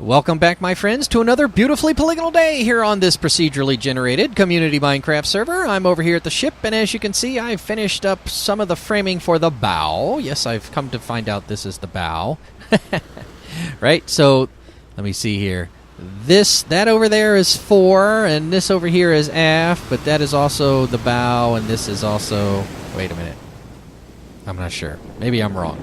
Welcome back, my friends, to another beautifully polygonal day here on this procedurally generated community Minecraft server. I'm over here at the ship, and as you can see, I've finished up some of the framing for the bow. Yes, I've come to find out this is the bow. Right, so let me see here. That over there is fore, and this over here is aft, but that is also the bow, and this is also... Wait a minute. I'm not sure. Maybe I'm wrong.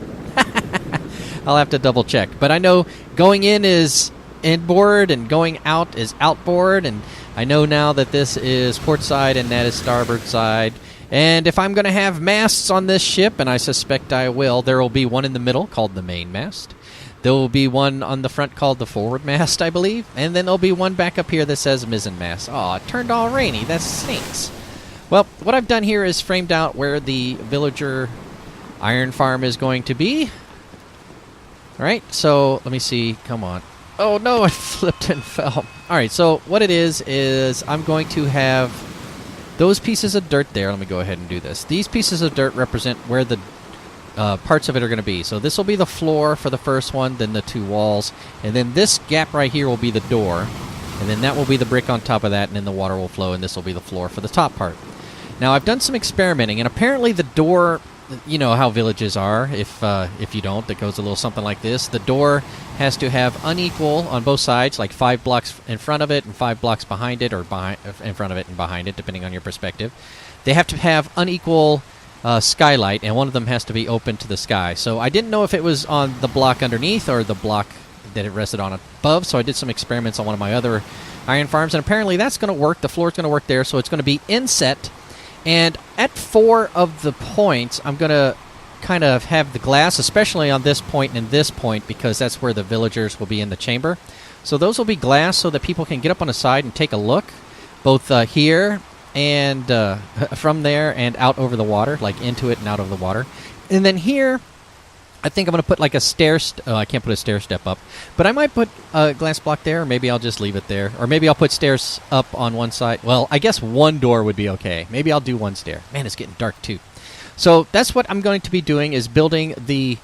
I'll have to double check. But I know going in is inboard and going out is outboard. And I know now that this is port side and that is starboard side. And if I'm going to have masts on this ship, and I suspect I will, there will be one in the middle called the main mast. There will be one on the front called the forward mast, I believe. And then there'll be one back up here that says mizzen mast. Oh, it turned all rainy. That stinks. Well, what I've done here is framed out where the villager iron farm is going to be. Alright, so let me see. Come on. Oh no, I flipped and fell. Alright, so what it is I'm going to have those pieces of dirt there. Let me go ahead and do this. These pieces of dirt represent where the parts of it are going to be. So this will be the floor for the first one, then the two walls, and then this gap right here will be the door, and then that will be the brick on top of that, and then the water will flow, and this will be the floor for the top part. Now, I've done some experimenting, and apparently the door... You know how villages are. If you don't, it goes a little something like this. The door has to have unequal on both sides, like 5 blocks in front of it and 5 blocks behind it, or in front of it and behind it, depending on your perspective. They have to have unequal skylight, and one of them has to be open to the sky. So I didn't know if it was on the block underneath or the block that it rested on above, so I did some experiments on one of my other iron farms, and apparently that's going to work. The floor's going to work there, so it's going to be inset. And at 4 of the points, I'm going to kind of have the glass, especially on this point and this point, because that's where the villagers will be in the chamber. So those will be glass so that people can get up on the side and take a look, both here and from there and out over the water, like into it and out of the water. And then here... I think I'm going to put like a I can't put a stair step up. But I might put a glass block there, or maybe I'll just leave it there. Or maybe I'll put stairs up on one side. Well, I guess one door would be okay. Maybe I'll do one stair. Man, it's getting dark too. So that's what I'm going to be doing, is building the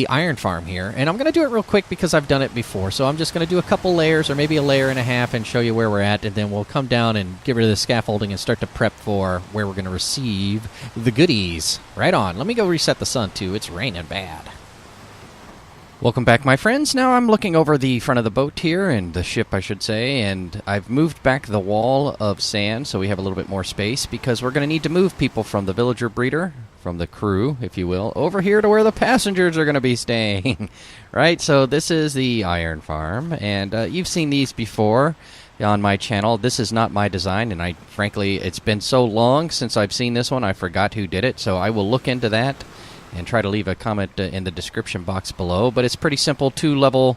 iron farm here. And I'm going to do it real quick because I've done it before. So I'm just going to do a couple layers, or maybe a layer and a half, and show you where we're at. And then we'll come down and get rid of the scaffolding and start to prep for where we're going to receive the goodies. Right on. Let me go reset the sun, too. It's raining bad. Welcome back, my friends. Now I'm looking over the front of the boat here, and the ship, I should say, and I've moved back the wall of sand so we have a little bit more space, because we're going to need to move people from the villager breeder, from the crew, if you will, over here to where the passengers are going to be staying. Right, so this is the iron farm, and you've seen these before on my channel. This is not my design, and frankly, it's been so long since I've seen this one, I forgot who did it, so I will look into that and try to leave a comment in the description box below. But it's pretty simple, 2-level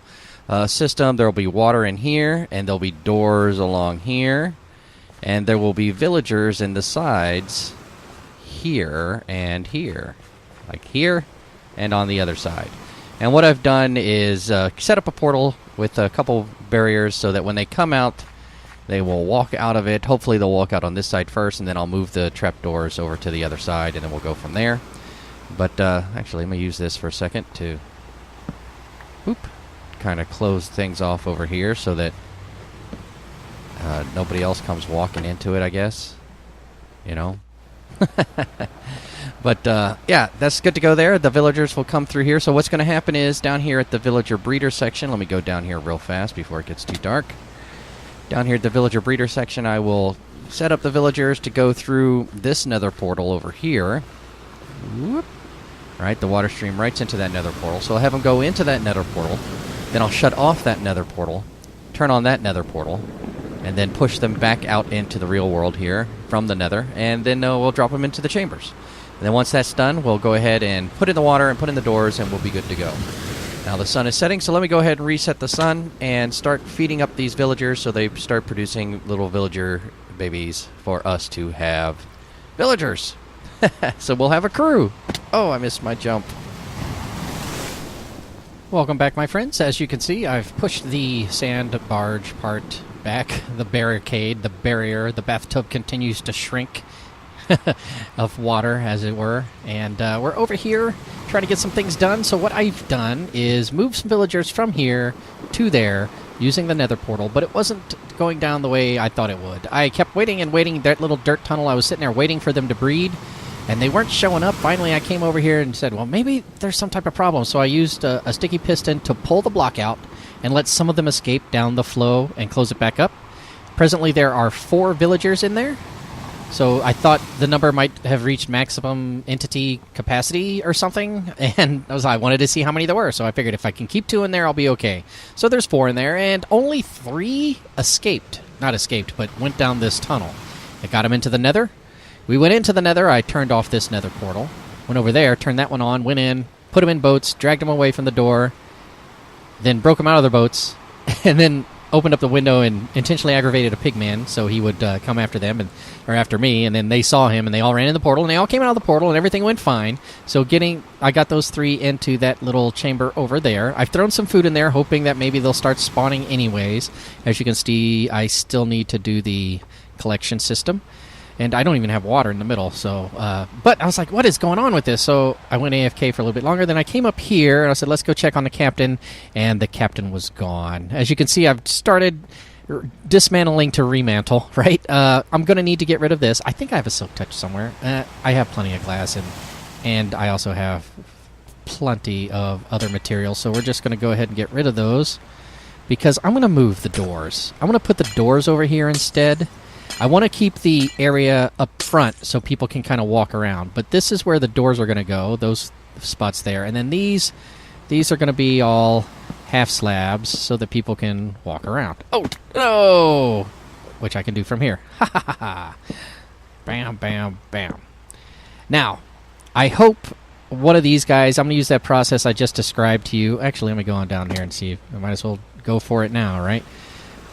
system. There will be water in here, and there'll be doors along here, and there will be villagers in the sides here and here, like here and on the other side. And what I've done is set up a portal with a couple barriers so that when they come out, they will walk out of it. Hopefully they'll walk out on this side first, and then I'll move the trapdoors over to the other side, and then we'll go from there. But actually, let me use this for a second to kind of close things off over here so that nobody else comes walking into it, I guess. You know? But, yeah, that's good to go there. The villagers will come through here. So what's going to happen is, down here at the villager breeder section, let me go down here real fast before it gets too dark. Down here at the villager breeder section, I will set up the villagers to go through this nether portal over here. Whoop. Right, the water stream right into that nether portal. So I'll have them go into that nether portal. Then I'll shut off that nether portal, turn on that nether portal, and then push them back out into the real world here from the nether, and then we'll drop them into the chambers. And then once that's done, we'll go ahead and put in the water and put in the doors, and we'll be good to go. Now the sun is setting, so let me go ahead and reset the sun and start feeding up these villagers so they start producing little villager babies for us to have villagers. So we'll have a crew. Oh, I missed my jump. Welcome back, my friends. As you can see, I've pushed the sand barge part back. The barricade, the barrier, the bathtub continues to shrink. of water, as it were. And we're over here trying to get some things done. So what I've done is move some villagers from here to there using the nether portal, but it wasn't going down the way I thought it would. I kept waiting and waiting. That little dirt tunnel, I was sitting there waiting for them to breed, and they weren't showing up. Finally, I came over here and said, well, maybe there's some type of problem. So I used a sticky piston to pull the block out and let some of them escape down the flow and close it back up. Presently, there are 4 villagers in there. So I thought the number might have reached maximum entity capacity or something, and I wanted to see how many there were, so I figured if I can keep 2 in there, I'll be okay. So there's 4 in there, and only 3 escaped. Not escaped, but went down this tunnel. I got them into the nether. We went into the nether. I turned off this nether portal. Went over there, turned that one on, went in, put them in boats, dragged them away from the door, then broke them out of their boats, and then opened up the window and intentionally aggravated a pigman so he would come after them, or after me, and then they saw him and they all ran in the portal and they all came out of the portal and everything went fine. So I got those 3 into that little chamber over there. I've thrown some food in there hoping that maybe they'll start spawning anyways. As you can see, I still need to do the collection system. And I don't even have water in the middle, so... but I was like, what is going on with this? So I went AFK for a little bit longer. Then I came up here, and I said, let's go check on the captain. And the captain was gone. As you can see, I've started dismantling to remantle, right? I'm going to need to get rid of this. I think I have a silk touch somewhere. I have plenty of glass, and I also have plenty of other materials. So we're just going to go ahead and get rid of those. Because I'm going to move the doors. I'm going to put the doors over here instead. I want to keep the area up front so people can kind of walk around. But this is where the doors are going to go, those spots there. And then these are going to be all half slabs so that people can walk around. Oh, no! Which I can do from here. Ha ha ha ha. Bam, bam, bam. Now, I hope one of these guys, I'm going to use that process I just described to you. Actually, let me go on down here and see. I might as well go for it now, right?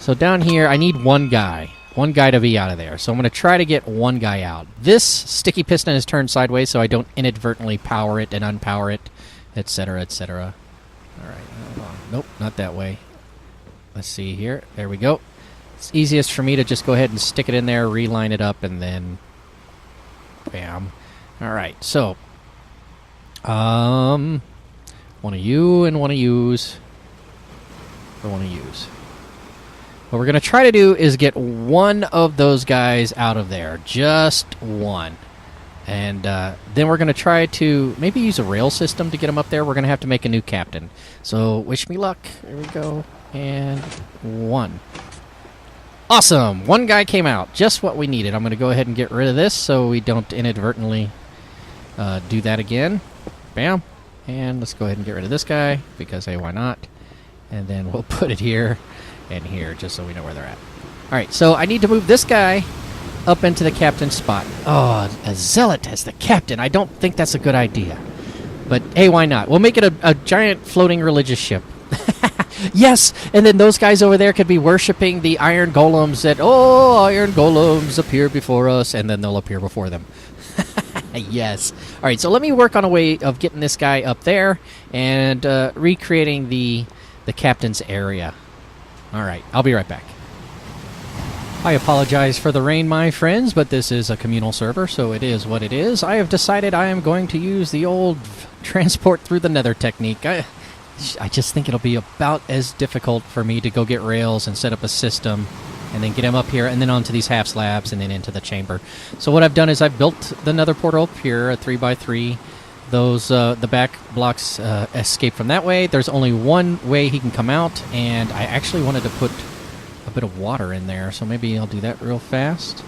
So down here, I need one guy. One guy to be out of there. So I'm going to try to get one guy out. This sticky piston is turned sideways so I don't inadvertently power it and unpower it, etc., etc. All right. Hold on. Nope, not that way. Let's see here. There we go. It's easiest for me to just go ahead and stick it in there, reline it up, and then... bam. All right. So... one of you and one of yous. Or one of yous. What we're going to try to do is get one of those guys out of there. Just one. And then we're going to try to maybe use a rail system to get them up there. We're going to have to make a new captain. So wish me luck. There we go. And 1. Awesome! 1 guy came out. Just what we needed. I'm going to go ahead and get rid of this so we don't inadvertently do that again. Bam. And let's go ahead and get rid of this guy because, hey, why not? And then we'll put it here and here, just so we know where they're at. Alright, so I need to move this guy up into the captain's spot. Oh, a zealot as the captain. I don't think that's a good idea. But, hey, why not? We'll make it a giant floating religious ship. Yes! And then those guys over there could be worshipping the iron golems that, oh, iron golems appear before us, and then they'll appear before them. Yes. Alright, so let me work on a way of getting this guy up there and recreating the captain's area. Alright, I'll be right back. I apologize for the rain, my friends, but this is a communal server, so it is what it is. I have decided I am going to use the old transport through the nether technique. I just think it'll be about as difficult for me to go get rails and set up a system and then get them up here and then onto these half slabs and then into the chamber. So what I've done is I've built the nether portal up here, a 3x3. Those the back blocks escape from that way. There's only one way he can come out, and I actually wanted to put a bit of water in there, so maybe I'll do that real fast.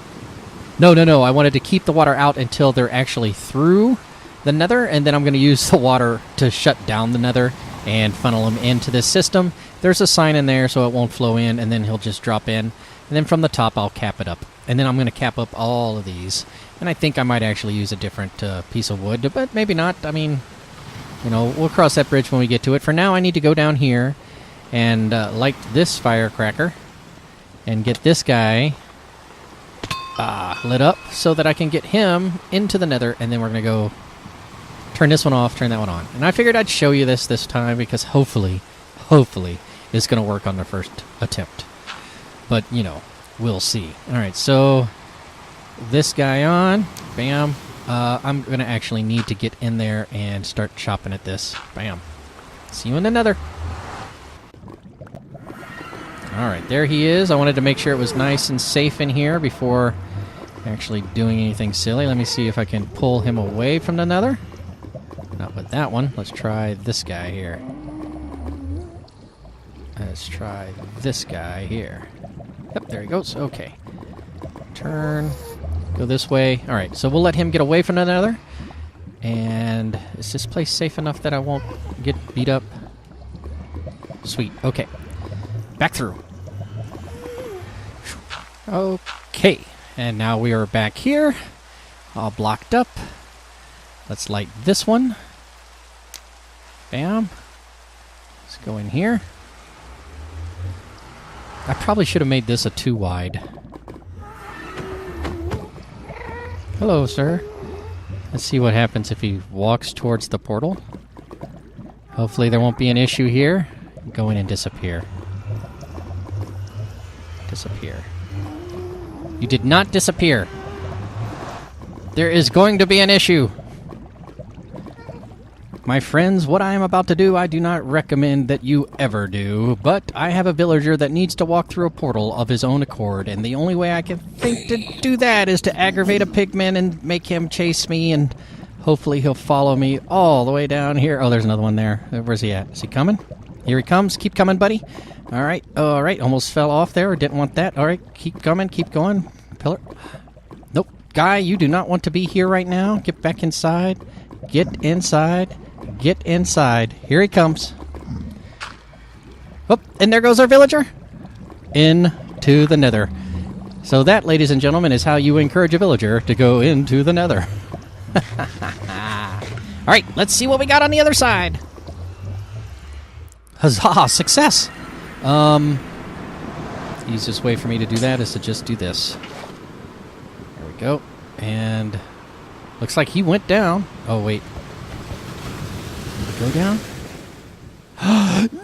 No. I wanted to keep the water out until they're actually through the nether, and then I'm going to use the water to shut down the nether and funnel him into this system. There's a sign in there so it won't flow in, and then he'll just drop in. And then from the top, I'll cap it up. And then I'm going to cap up all of these. And I think I might actually use a different piece of wood, but maybe not. I mean, you know, we'll cross that bridge when we get to it. For now, I need to go down here and light this firecracker and get this guy lit up so that I can get him into the nether, and then we're going to go turn this one off, turn that one on. And I figured I'd show you this time because hopefully it's going to work on the first attempt. But, you know, we'll see. All right, so this guy on. Bam. I'm going to actually need to get in there and start chopping at this. Bam. See you in another. Alright, there he is. I wanted to make sure it was nice and safe in here before actually doing anything silly. Let me see if I can pull him away from the nether. Not with that one. Let's try this guy here. Let's try this guy here. Yep, there he goes. Okay. Turn. Go this way. Alright, so we'll let him get away from the nether. And is this place safe enough that I won't get beat up? Sweet. Okay. Back through. Okay. And now we are back here. All blocked up. Let's light this one. Bam. Let's go in here. I probably should have made this a 2 wide. Hello, sir. Let's see what happens if he walks towards the portal. Hopefully there won't be an issue here. Go in and disappear. Disappear. You did not disappear. There is going to be an issue. My friends, what I am about to do, I do not recommend that you ever do, but I have a villager that needs to walk through a portal of his own accord, and the only way I can think to do that is to aggravate a pigman and make him chase me, and hopefully he'll follow me all the way down here. Oh, there's another one there. Where's he at? Is he coming? Here he comes. Keep coming, buddy. All right. Almost fell off there. Didn't want that. All right. Keep coming. Keep going. Pillar. Nope. Guy, you do not want to be here right now. Get back inside. Get inside. Get inside. Here he comes. Oh, and there goes our villager. Into the nether. So that, ladies and gentlemen, is how you encourage a villager to go into the nether. All right. Let's see what we got on the other side. Huzzah! Success! Easiest way for me to do that is to just do this. There we go. And looks like he went down. Oh, wait. Did he go down?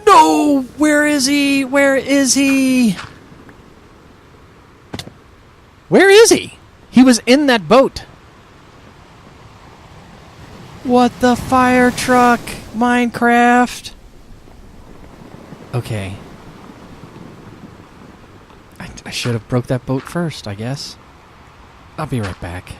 No! Where is he? Where is he? Where is he? He was in that boat. What the fire truck? Minecraft? Okay. I should have broke that boat first, I guess. I'll be right back.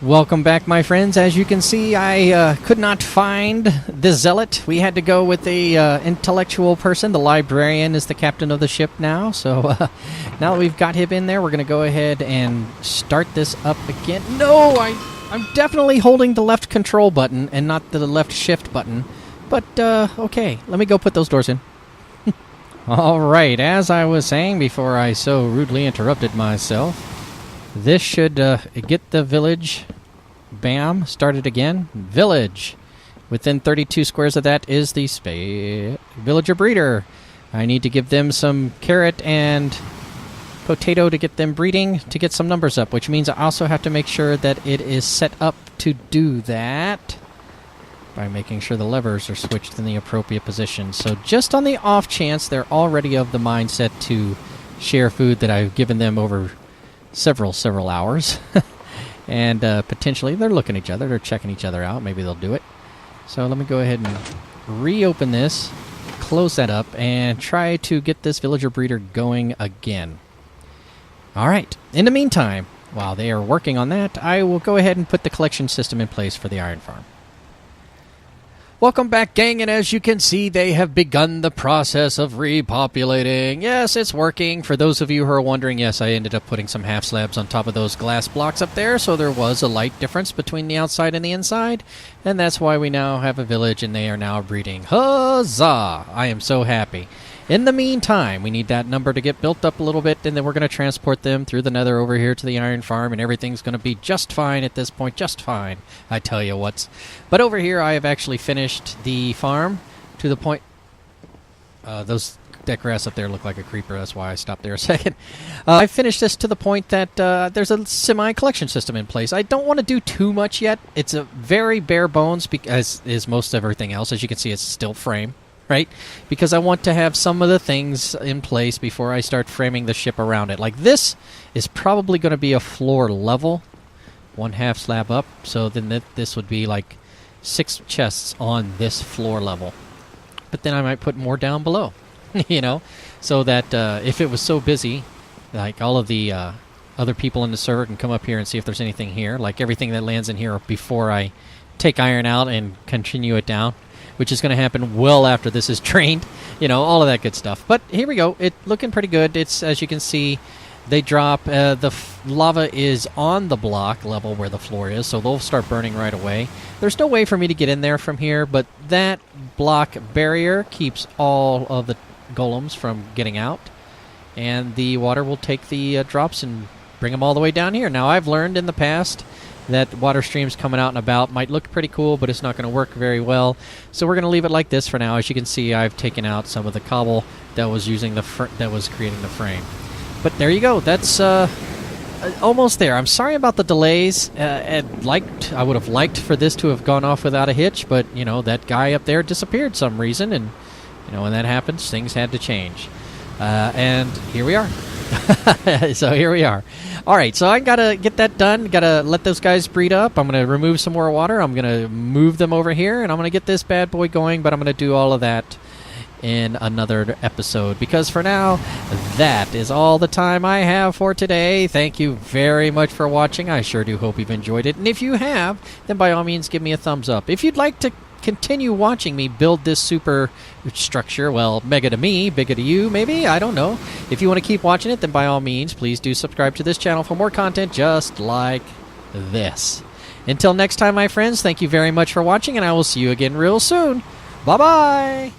Welcome back, my friends. As you can see, I could not find the zealot. We had to go with the intellectual person. The librarian is the captain of the ship now. So now that we've got him in there, we're going to go ahead and start this up again. No, I'm definitely holding the left control button and not the left shift button. But, okay, let me go put those doors in. All right, as I was saying before I so rudely interrupted myself, this should get the village, bam, started again. Village. Within 32 squares of that is the villager breeder. I need to give them some carrot and potato to get them breeding to get some numbers up, which means I also have to make sure that it is set up to do that by making sure the levers are switched in the appropriate position. So just on the off chance they're already of the mindset to share food that I've given them over several hours, and potentially they're looking at each other, they're checking each other out, maybe they'll do it. So let me go ahead and reopen this, close that up, and try to get this villager breeder going again. Alright, in the meantime, while they are working on that, I will go ahead and put the collection system in place for the iron farm. Welcome back, gang, and as you can see, they have begun the process of repopulating. Yes, it's working. For those of you who are wondering, yes, I ended up putting some half slabs on top of those glass blocks up there, so there was a light difference between the outside and the inside, and that's why we now have a village, and they are now breeding. Huzzah! I am so happy. In the meantime, we need that number to get built up a little bit, and then we're going to transport them through the nether over here to the iron farm, and everything's going to be just fine at this point. Just fine, I tell you what. But over here, I have actually finished the farm to the point... that grass up there looked like a creeper. That's why I stopped there a second. I finished this to the point that there's a semi-collection system in place. I don't want to do too much yet. It's a very bare bones, as is most everything else. As you can see, it's still frame. right? Because I want to have some of the things in place before I start framing the ship around it. Like this is probably going to be a floor level, 1/2 slab up, so then this would be like 6 chests on this floor level. But then I might put more down below, you know, so that if it was so busy, like all of the other people in the server can come up here and see if there's anything here, like everything that lands in here before I take iron out and continue it down, which is going to happen well after this is drained, you know, all of that good stuff. But here we go. It's looking pretty good. It's, as you can see, they drop, the lava is on the block level where the floor is, so they'll start burning right away. There's no way for me to get in there from here, but that block barrier keeps all of the golems from getting out, and the water will take the drops and bring them all the way down here. Now, I've learned in the past that water streams coming out and about might look pretty cool, but it's not going to work very well. So we're going to leave it like this for now. As you can see, I've taken out some of the cobble that was using that was creating the frame. But there you go. That's almost there. I'm sorry about the delays. I would have liked for this to have gone off without a hitch, but you know, that guy up there disappeared some reason, and you know, when that happens, things had to change. And here we are. So here we are. All right, so I gotta get that done. Gotta let those guys breed up. I'm gonna remove some more water. I'm gonna move them over here, and I'm gonna get this bad boy going. But I'm gonna do all of that in another episode, because for now, that is all the time I have for today. Thank you very much for watching. I sure do hope you've enjoyed it, and if you have, then by all means give me a thumbs up. If you'd like to continue watching me build this super structure, well, mega to me, bigger to you, maybe, I don't know. If you want to keep watching it, then by all means, please do subscribe to this channel for more content just like this. Until next time, my friends, thank you very much for watching, and I will see you again real soon. Bye-bye!